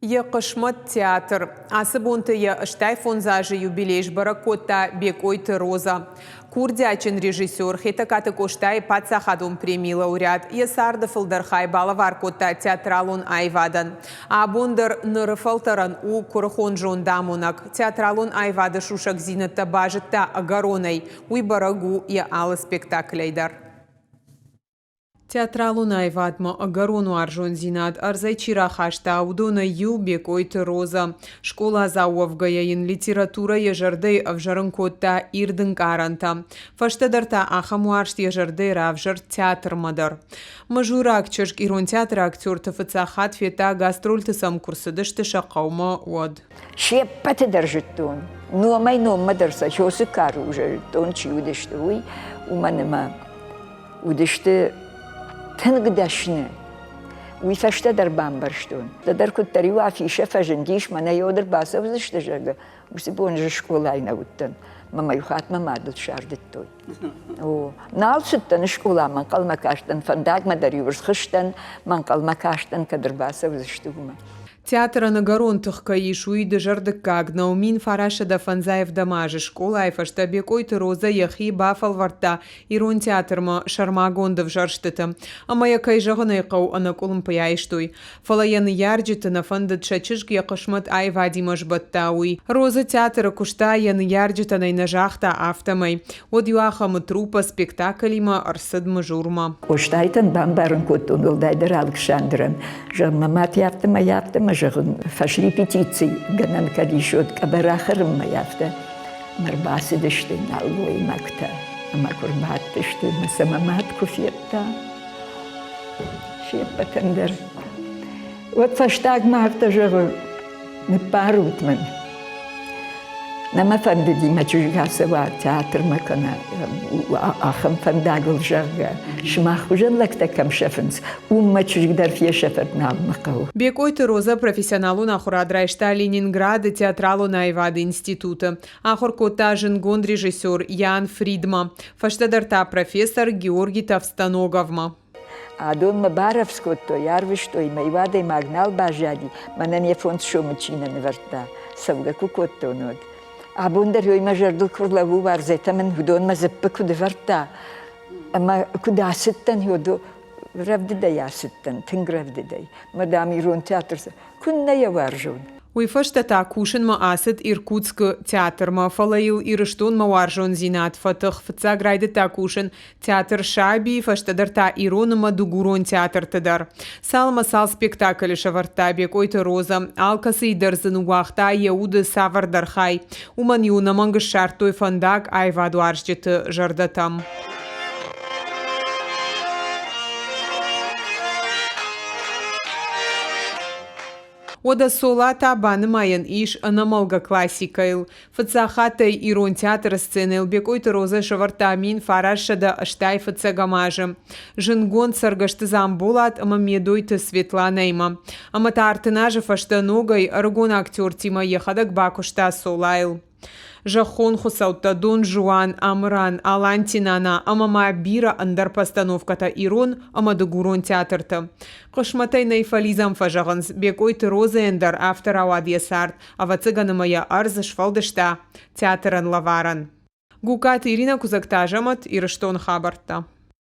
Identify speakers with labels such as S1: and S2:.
S1: Қышмат театр. Асыбонты ұштай фонзажы юбилейш баракотта Бекойты Роза. Курдячен режиссер, хетакаты коштай патсахадун премии лауреат. Есарды фылдархай балавар котта театралун айвадан. Абондар нырыфалтаран у курхон жон дамунак. Театралун айвады шушак зинатта бажытта агаронай. Уй барагу я алы спектаклейдар. Театралун айвадма агарону аржон зинат, арзайчира хашта аудона ю Бекойты Роза. Школа зауавгаяин литература ежардей авжарын котта ирдын каранта. Фаштадарта ахамуаршт ежардей равжар театр мадар. Мажура акчешк ирон театр актер тафыцахат фета гастрольтысам курсыдышты шақаума уад.
S2: Шеппаты держиттун. Нуамай мадарса, чосы кару уже, тон чи удышты уй, уманыма удышты تنقدشنا ويفشت در بامبرشتون در كتري وافيشة فجنديش ما نيودر باسا وزشتجا وسيبون شكولاي نوتن ما يخات ما مادت شاردتوي او نال ستن شكولا من قال مكاشتن فنداق ما در يورس خشتن من قال مكاشتن كدر باسا وزشتوما
S1: Театра нагарон тахкаиш уйды жардык кагна умин фараша да фанзаев дамажы школа айфашта Бекойты Роза яхи бафал варта ирон театрма шармагондов жарштыты. Амая кайжағын айқау анакулым паяйштуй. Фалаяны ярджыты на фандат шачышг яқышмат айвадимаш баттауй. Роза театра кушта яны ярджыты найнажахта автомай. Од юахамы трупа спектаклима арсыдмы журма.
S2: Оштайтын бамбарын коттун улдайдыр Александрын. Жаммамат яптыма яптыма жығын фаш репетиции ганан кадишот кабарахырым ма яфта. Марбасы дышты налгой макта. Ама курбат дышты масамамат куфетта. Шеппатандыр. Вот фаштаг макта жығы не парутман. Нама фандыди мачужгасава театр макана ахам фандагл жага шмах ужен лекта кам шефенс мачужгдар фе шефет нал макау.
S1: Бекойты Роза профессионалу нахурадрайшта Ленинграда театралу наивады института. Ахор кота жингон режиссер Ян Фридма. Фаштадарта профессор Георгий Тавстаноговма.
S2: Адон Мабаровскотто ярвишто и майвады магнал бажади манан фонд шомучина неверта савга кукотто нод. Абундар ёй мажардыл курлаву варзета мен худон мазеппы кудеварта. Ама кудасыттан ёду равдыда ясыттан, тынг равдыдай. Мадам ирон театрса кунна я варжун.
S1: Уйфашта кушин ма асыт Иркутск театр ма фалаил ирыштун ма варжон зинат фатых фца грайды кушин театр шаби фаштадар та ирон ма дугурон театр тадар. Салма сал спектакль шаварта Бекойты Роза алкасы идерзын уақта еуды савардархай. Уман юна мангы шартой фандак айваду аржджеты жардатам. Ода солата банымайын иш анамалга классикайл. Фыцахатай ирон театр сценел Бекойты Роза шавартамин фарашада аштай фыцагамажы. Жингон саргашты замбулат ама медойты Светланайма. Ама тартынажы фаштаногай аргон актер Тима ехадак бакушта солайл. Жахон хусаутта Дон Жуан, Амран, Алантинана, амама бира андар постановката ирон, ама дугурон театрта. Қышматай найфализам фажағынс, Бекойты Роза эндар автор ауад есарт, ава цыганымая арзы шфалдышта, театран лаваран. Гукат Ирина Кузактажамат, ирыштон хабарта.